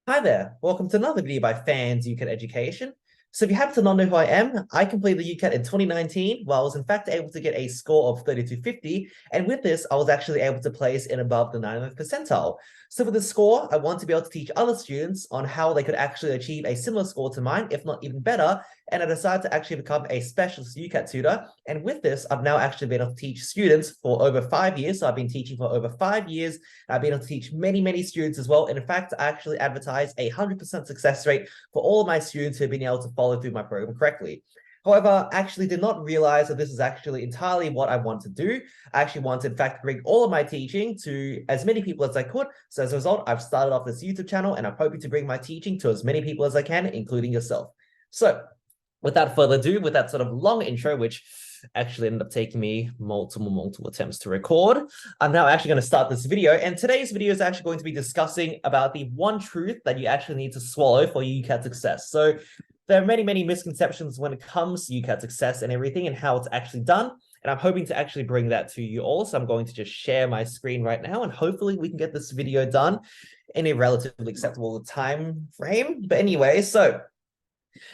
Hi there, welcome to another video by Fans UCAT Education. So if you happen to not know who I am, I completed the UCAT in 2019, where I was in fact able to get a score of 3250, and with this, I was actually able to place in above the 99th percentile. So with this score, I want to be able to teach other students on how they could actually achieve a similar score to mine, if not even better, and I decided to actually become a specialist UCAT tutor. And with this, I've now actually been able to teach students for over 5 years. So I've been teaching for over 5 years. I've been able to teach many students as well. And in fact, I actually advertise a 100% success rate for all of my students who have been able to follow through my program correctly. However, I actually did not realize that this is actually entirely what I want to do. I actually want to, in fact, bring all of my teaching to as many people as I could. So as a result, I've started off this YouTube channel and I'm hoping to bring my teaching to as many people as I can, including yourself. So without further ado, with that sort of long intro, which actually ended up taking me multiple attempts to record, I'm now actually going to start this video. And today's video is actually going to be discussing about the one truth that you actually need to swallow for UCAT success. So there are many misconceptions when it comes to UCAT success and everything and how it's actually done. And I'm hoping to actually bring that to you all. So I'm going to just share my screen right now, and hopefully we can get this video done in a relatively acceptable time frame. But anyway, so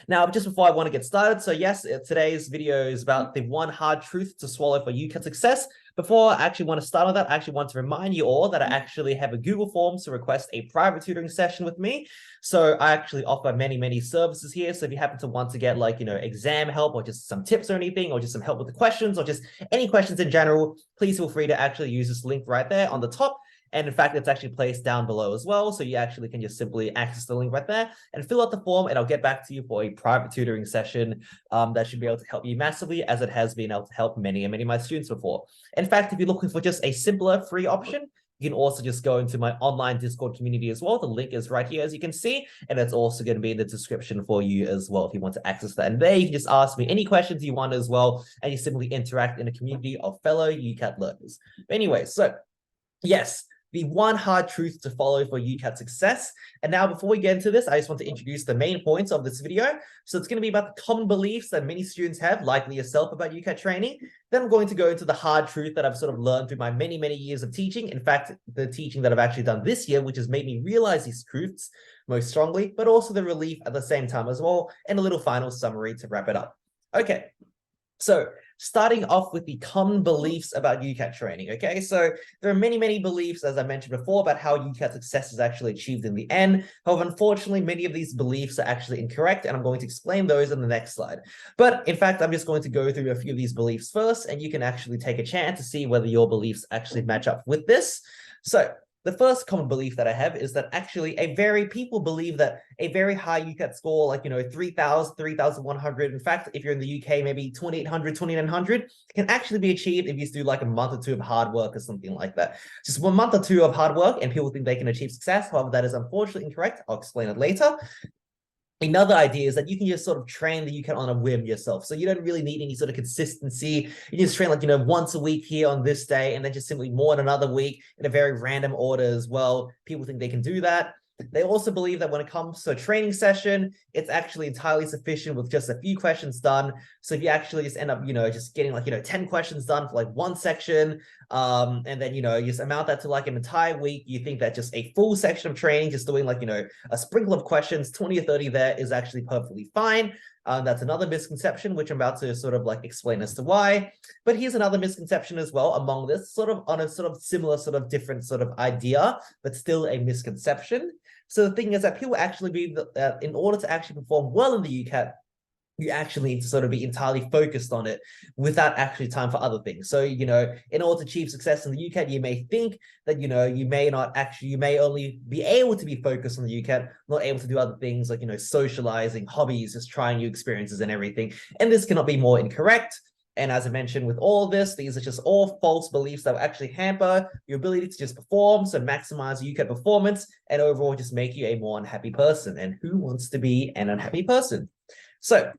now, just before I want to get started, so yes, today's video is about the one hard truth to swallow for UCAT success. Before I actually want to start on that, I actually want to remind you all that I actually have a Google Forms to request a private tutoring session with me. So I actually offer many services here. So if you happen to want to get exam help or just some tips or anything, or just some help with the questions or just any questions in general, please feel free to actually use this link right there on the top. And in fact, it's actually placed down below as well. So you actually can just simply access the link right there and fill out the form, and I'll get back to you for a private tutoring session that should be able to help you massively, as it has been able to help many of my students before. In fact, if you're looking for just a simpler free option, you can also just go into my online Discord community as well. The link is right here, as you can see, and it's also going to be in the description for you as well if you want to access that. And there you can just ask me any questions you want as well, and you simply interact in a community of fellow UCAT learners. But anyway, so yes, the one hard truth to follow for UCAT success. And now, before we get into this, I just want to introduce the main points of this video. So it's going to be about the common beliefs that many students have, likely yourself, about UCAT training. Then I'm going to go into the hard truth that I've sort of learned through my many years of teaching. In fact, the teaching that I've actually done this year, which has made me realize these truths most strongly, but also the relief at the same time as well, and a little final summary to wrap it up. Okay, so starting off with the common beliefs about UCAT training, okay? So there are many beliefs, as I mentioned before, about how UCAT success is actually achieved in the end. However, unfortunately, many of these beliefs are actually incorrect, and I'm going to explain those in the next slide. But in fact, I'm just going to go through a few of these beliefs first, and you can actually take a chance to see whether your beliefs actually match up with this. So the first common belief that I have is that actually people believe that a very high UCAT score, like, 3,000, 3,100, in fact, if you're in the UK, maybe 2,800, 2,900, can actually be achieved if you do like a month or two of hard work or something like that. Just 1 month or two of hard work and people think they can achieve success. However, that is unfortunately incorrect. I'll explain it later. Another idea is that you can just sort of train the UCAT on a whim yourself. So you don't really need any sort of consistency. You just train once a week here on this day, and then just simply more in another week in a very random order as well. People think they can do that. They also believe that when it comes to a training session, it's actually entirely sufficient with just a few questions done. So if you actually just end up, just getting 10 questions done for one section, and then, you just amount that to an entire week, you think that just a full section of training, just doing a sprinkle of questions, 20 or 30 there, is actually perfectly fine. That's another misconception, which I'm about to sort of explain as to why. But here's another misconception as well among this, sort of on a sort of similar different idea, but still a misconception. So the thing is that people actually believe that in order to actually perform well in the UCAT, you actually need to sort of be entirely focused on it without actually time for other things. So, in order to achieve success in the UCAT, you may think that, you may only be able to be focused on the UCAT, not able to do other things like, socializing, hobbies, just trying new experiences and everything. And this cannot be more incorrect. And as I mentioned, with all this, these are just all false beliefs that will actually hamper your ability to just perform, so maximize UCAT performance, and overall just make you a more unhappy person. And who wants to be an unhappy person? So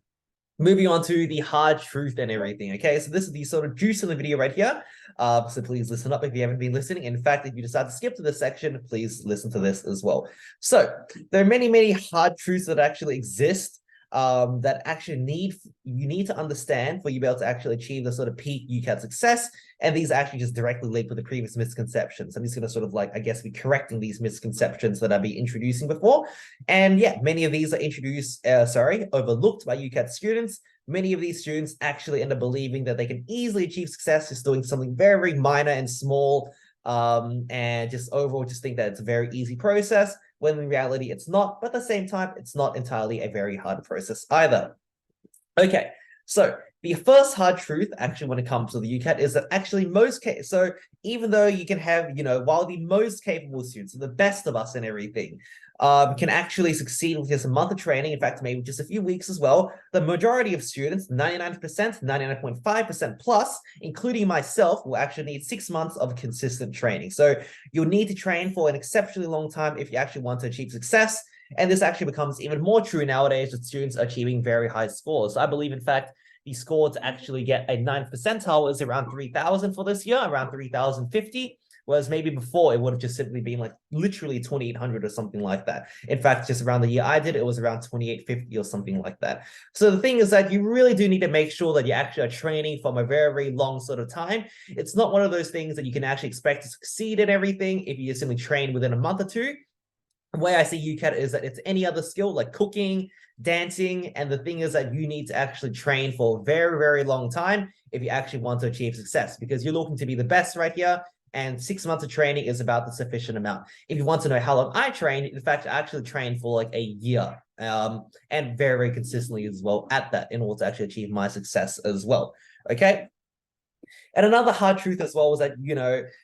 moving on to the hard truth and everything, okay? So this is the sort of juice in the video right here. So please listen up if you haven't been listening. In fact, if you decide to skip to this section, please listen to this as well. So there are many hard truths that actually exist that actually you need to understand for you to be able to actually achieve the sort of peak UCAT success. And these actually just directly link with the previous misconceptions. I'm just going to sort of like, I guess, be correcting these misconceptions that I've been introducing before. And yeah, many of these are overlooked by UCAT students. Many of these students actually end up believing that they can easily achieve success just doing something very minor and small, and just overall just think that it's a very easy process, when in reality it's not. But at the same time, it's not entirely a very hard process either. Okay, so the first hard truth actually when it comes to the UCAT is that actually so even though you can have, while the most capable students, the best of us and everything, can actually succeed with just a month of training, in fact, maybe just a few weeks as well, the majority of students, 99%, 99.5% plus, including myself, will actually need 6 months of consistent training. So you'll need to train for an exceptionally long time if you actually want to achieve success. And this actually becomes even more true nowadays with students achieving very high scores. So I believe, in fact, the score to actually get a 9th percentile is around 3,000 for this year, around 3,050. Whereas maybe before it would have just simply been like literally 2,800 or something like that. In fact, just around the year I did, it was around 2,850 or something like that. So the thing is that you really do need to make sure that you actually are training from a very, very long sort of time. It's not one of those things that you can actually expect to succeed in everything if you simply train within a month or two. The way I see UCAT is that it's any other skill like cooking, dancing, and the thing is that you need to actually train for a very, very long time if you actually want to achieve success, because you're looking to be the best right here. And 6 months of training is about the sufficient amount. If you want to know how long I train, in fact, I actually trained for like a year, and very, very consistently as well at that in order to actually achieve my success as well. Okay. And another hard truth as well was that,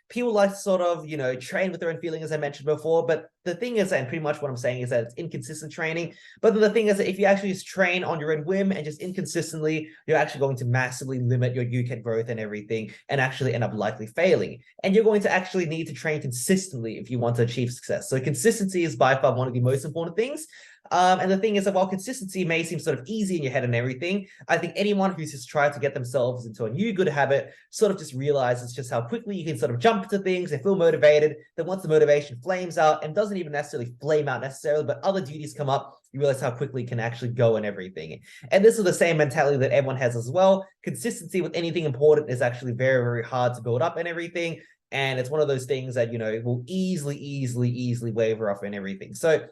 people like to sort of, train with their own feelings, as I mentioned before. But the thing is, and pretty much what I'm saying is that it's inconsistent training. But the thing is that if you actually just train on your own whim and just inconsistently, you're actually going to massively limit your UCAT growth and everything and actually end up likely failing. And you're going to actually need to train consistently if you want to achieve success. So consistency is by far one of the most important things. And the thing is that while consistency may seem sort of easy in your head and everything, I think anyone who's just tried to get themselves into a new good habit sort of just realizes just how quickly you can sort of jump into things and feel motivated. Then once the motivation flames out, and doesn't even necessarily flame out necessarily, but other duties come up, you realize how quickly it can actually go and everything. And this is the same mentality that everyone has as well. Consistency with anything important is actually very, very hard to build up and everything. And it's one of those things that, will easily waver off and everything. So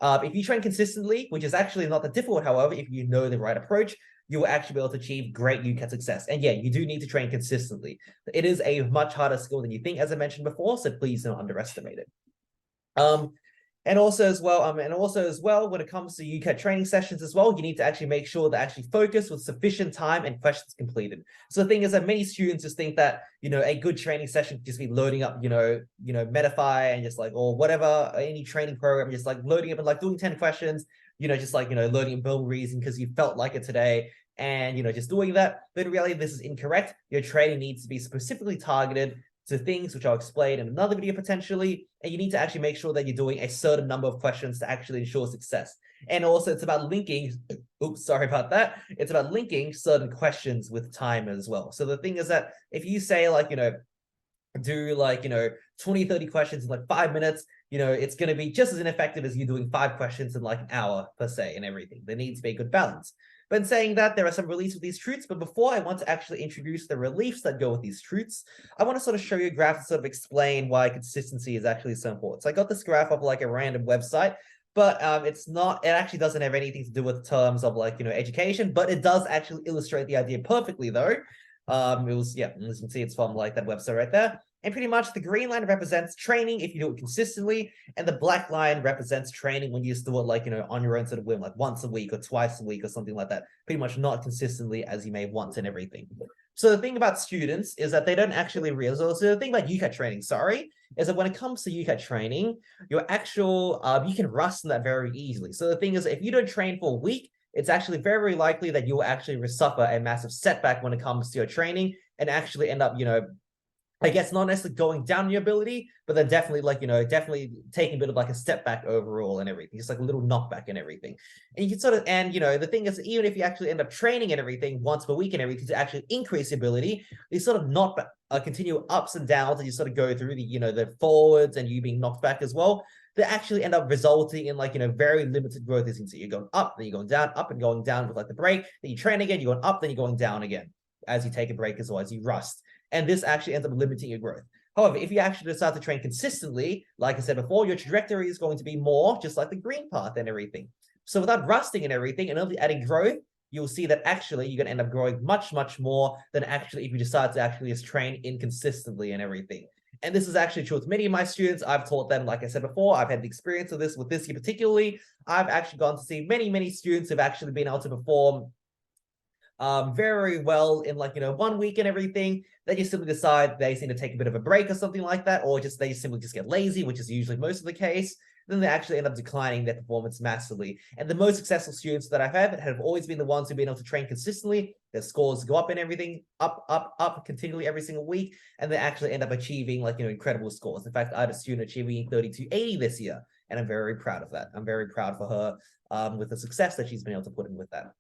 if you train consistently, which is actually not that difficult, however, if you know the right approach, you will actually be able to achieve great UCAT success. And yeah, you do need to train consistently. It is a much harder skill than you think, as I mentioned before, so please don't underestimate it. And also as well, when it comes to UCAT training sessions as well, you need to actually make sure that actually focus with sufficient time and questions completed. So the thing is that many students just think that, a good training session could just be loading up, Medify and just like, or whatever, any training program, just like loading up and like doing 10 questions, just like, loading and build reason because you felt like it today. And, just doing that. But in reality, this is incorrect. Your training needs to be specifically targeted to things which I'll explain in another video potentially, and you need to actually make sure that you're doing a certain number of questions to actually ensure success. And also it's about linking, sorry about that. It's about linking certain questions with time as well. So the thing is that if you say like, do like, 20, 30 questions in like 5 minutes, it's going to be just as ineffective as you doing 5 questions in like an hour per se and everything. There needs to be a good balance. But in saying that, there are some reliefs with these truths. But before I want to actually introduce the reliefs that go with these truths, I want to sort of show you a graph to sort of explain why consistency is actually so important. So I got this graph off like a random website, but it actually doesn't have anything to do with terms of like, education, but it does actually illustrate the idea perfectly though. As you can see, it's from like that website right there. And pretty much the green line represents training if you do it consistently, and the black line represents training when you just do it like, on your own sort of whim, like once a week or twice a week or something like that. Pretty much not consistently as you may want and everything. So the thing about students is that they don't actually realize, so the thing about UCAT training, is that when it comes to UCAT training, your actual, you can rust in that very easily. So the thing is, if you don't train for a week, it's actually very, very likely that you'll actually suffer a massive setback when it comes to your training and actually end up, I guess not necessarily going down in your ability, but then definitely like, definitely taking a bit of like a step back overall and everything, just like a little knockback and everything. And you can sort of, and the thing is, even if you actually end up training and everything once per week and everything to actually increase your ability, you sort of not continue ups and downs and you sort of go through the, the forwards and you being knocked back as well. that actually end up resulting in like, very limited growth. So you're going up, then you're going down, up and going down with like the break, then you train again, you're going up, then you're going down again as you take a break as well, as you rust. And this actually ends up limiting your growth. However, if you actually decide to train consistently, like I said before, your trajectory is going to be more just like the green path and everything. So without rusting and everything, and only adding growth, you'll see that actually you're going to end up growing much, much more than actually if you decide to actually just train inconsistently and everything. And this is actually true with many of my students. I've taught them, like I said before, I've had the experience of this with this year particularly. I've actually gone to see many, many students who've actually been able to perform very well in like, 1 week and everything. They just simply decide they seem to take a bit of a break or something like that, or they simply just get lazy, which is usually most of the case. Then they actually end up declining their performance massively. And the most successful students that I've had have always been the ones who've been able to train consistently. Their scores go up and everything, up continually every single week, and they actually end up achieving like, incredible scores. In fact, I had a student achieving 3280 this year, and I'm very proud of that. I'm very proud for her with the success that she's been able to put in with that.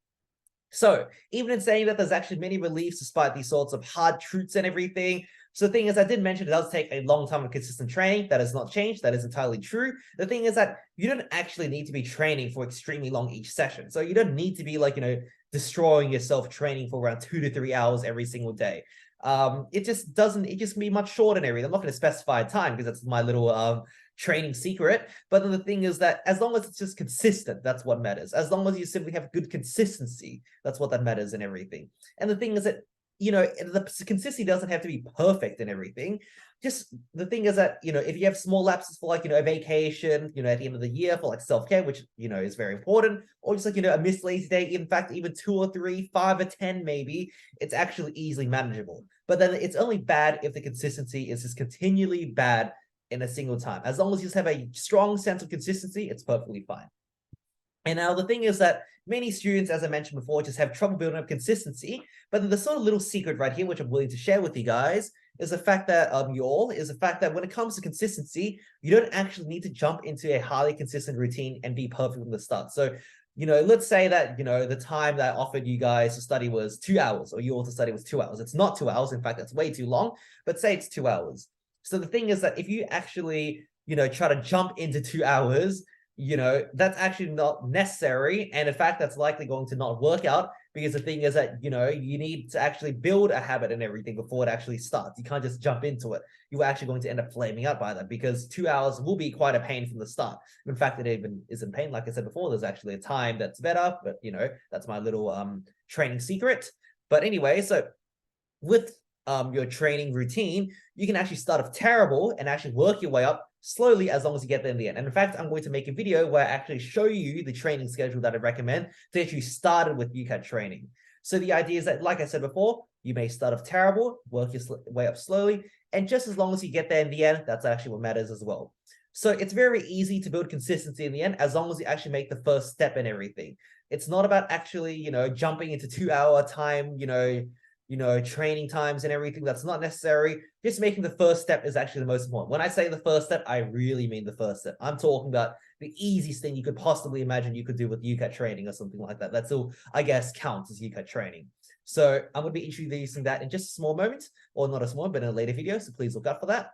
So even in saying that, there's actually many reliefs despite these sorts of hard truths and everything. So the thing is, I did mention it does take a long time of consistent training. That has not changed. That is entirely true. The thing is that you don't actually need to be training for extremely long each session. So you don't need to be like, destroying yourself training for around 2 to 3 hours every single day. It just can be much shorter and everything. I'm not going to specify a time because that's my little training secret. But then the thing is that as long as it's just consistent, that's what matters. As long as you simply have good consistency, that's what that matters and everything. And the thing is that, the consistency doesn't have to be perfect and everything. Just the thing is that, if you have small lapses for like, a vacation, at the end of the year for like self-care, which, is very important, or just like, a missed lazy day, in fact, even 2 or 3, 5 or 10, maybe, it's actually easily manageable. But then it's only bad if the consistency is just continually bad in a single time. As long as you just have a strong sense of consistency, it's perfectly fine. And now the thing is that many students, as I mentioned before, just have trouble building up consistency. But the sort of little secret right here, which I'm willing to share with you guys, is the fact that when it comes to consistency, you don't actually need to jump into a highly consistent routine and be perfect from the start. So, let's say that, the time that I offered you guys to study was 2 hours, or you all to study was 2 hours. It's not 2 hours. In fact, that's way too long, but say it's 2 hours. So the thing is that if you actually, try to jump into 2 hours, that's actually not necessary. And in fact, that's likely going to not work out, because the thing is that, you need to actually build a habit and everything before it actually starts. You can't just jump into it. You're actually going to end up flaming out by that, because 2 hours will be quite a pain from the start. In fact, it even isn't pain. Like I said before, there's actually a time that's better, but that's my little training secret. But anyway, so with your training routine, you can actually start off terrible and actually work your way up slowly as long as you get there in the end. And in fact, I'm going to make a video where I actually show you the training schedule that I recommend to get you started with UCAT training. So the idea is that, like I said before, you may start off terrible, work your way up slowly, and just as long as you get there in the end, that's actually what matters as well. So it's very easy to build consistency in the end, as long as you actually make the first step and everything. It's not about actually, jumping into 2 hour time, training times and everything. That's not necessary. Just making the first step is actually the most important. When I say the first step, I really mean the first step. I'm talking about the easiest thing you could possibly imagine you could do with UCAT training or something like that. That's all, I guess, counts as UCAT training. So I'm going to be introducing that in just a small moment, or not a small, but in a later video. So please look out for that.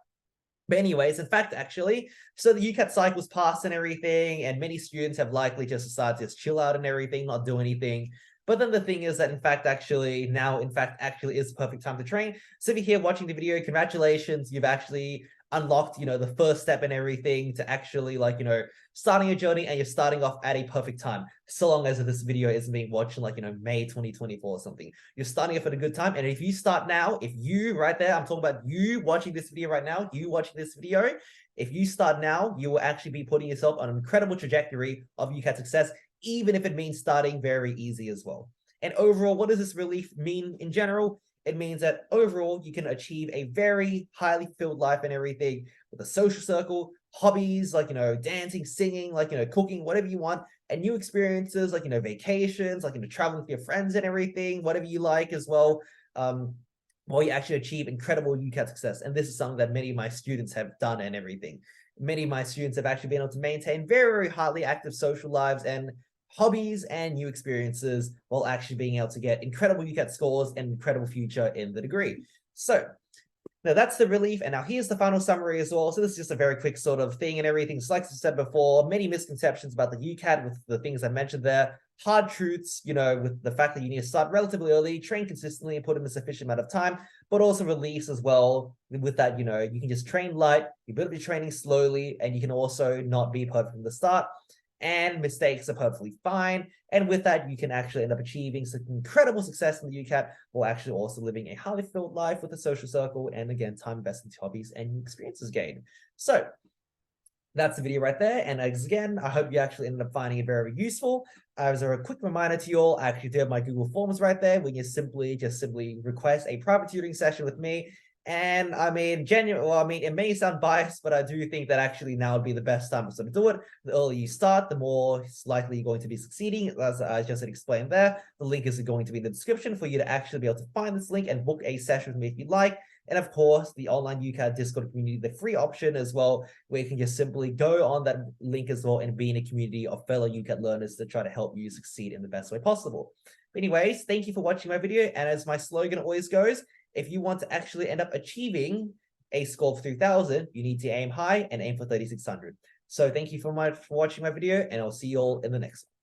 But anyways, in fact, actually, so the UCAT cycle's passed and everything, and many students have likely just decided to just chill out and everything, not do anything. But then the thing is that, in fact, actually is the perfect time to train. So if you're here watching the video, congratulations, you've actually unlocked, the first step and everything to actually, starting your journey, and you're starting off at a perfect time. So long as this video isn't being watched in, May 2024 or something. You're starting off at a good time. And if you start now, if you right there, I'm talking about you watching this video right now, if you start now, you will actually be putting yourself on an incredible trajectory of UCAT success, even if it means starting very easy as well. And overall, what does this relief mean in general? It means that overall, you can achieve a very highly fulfilled life and everything, with a social circle, hobbies, dancing, singing, cooking, whatever you want, and new experiences, vacations, traveling with your friends and everything, whatever you like as well, while you actually achieve incredible UCAT success. And this is something that many of my students have done and everything. Many of my students have actually been able to maintain very, very highly active social lives and hobbies and new experiences, while actually being able to get incredible UCAT scores and incredible future in the degree. So Now that's the relief, and now here's the final summary as well. So this is just a very quick sort of thing and everything. So like I said before, many misconceptions about the UCAT with the things I mentioned there. Hard truths, with the fact that you need to start relatively early, train consistently, and put in a sufficient amount of time, but also reliefs as well with that, you can just train light, you build up your training slowly, and you can also not be perfect from the start. And mistakes are perfectly fine. And with that, you can actually end up achieving some incredible success in the UCAT, while actually also living a highly fulfilled life with a social circle, and again, time invested into hobbies and experiences gained. So that's the video right there. And again, I hope you actually ended up finding it very useful. As a quick reminder to you all, I actually do have my Google Forms right there, when you simply request a private tutoring session with me. And I mean, it may sound biased, but I do think that actually now would be the best time to sort of do it. The earlier you start, the more likely you're going to be succeeding. As I just explained there, the link is going to be in the description for you to actually be able to find this link and book a session with me if you'd like. And of course, the online UCAT Discord community, the free option as well, where you can just simply go on that link as well and be in a community of fellow UCAT learners to try to help you succeed in the best way possible. But anyways, thank you for watching my video. And as my slogan always goes, if you want to actually end up achieving a score of 3000, you need to aim high and aim for 3600. So thank you so much for watching my video, and I'll see you all in the next one.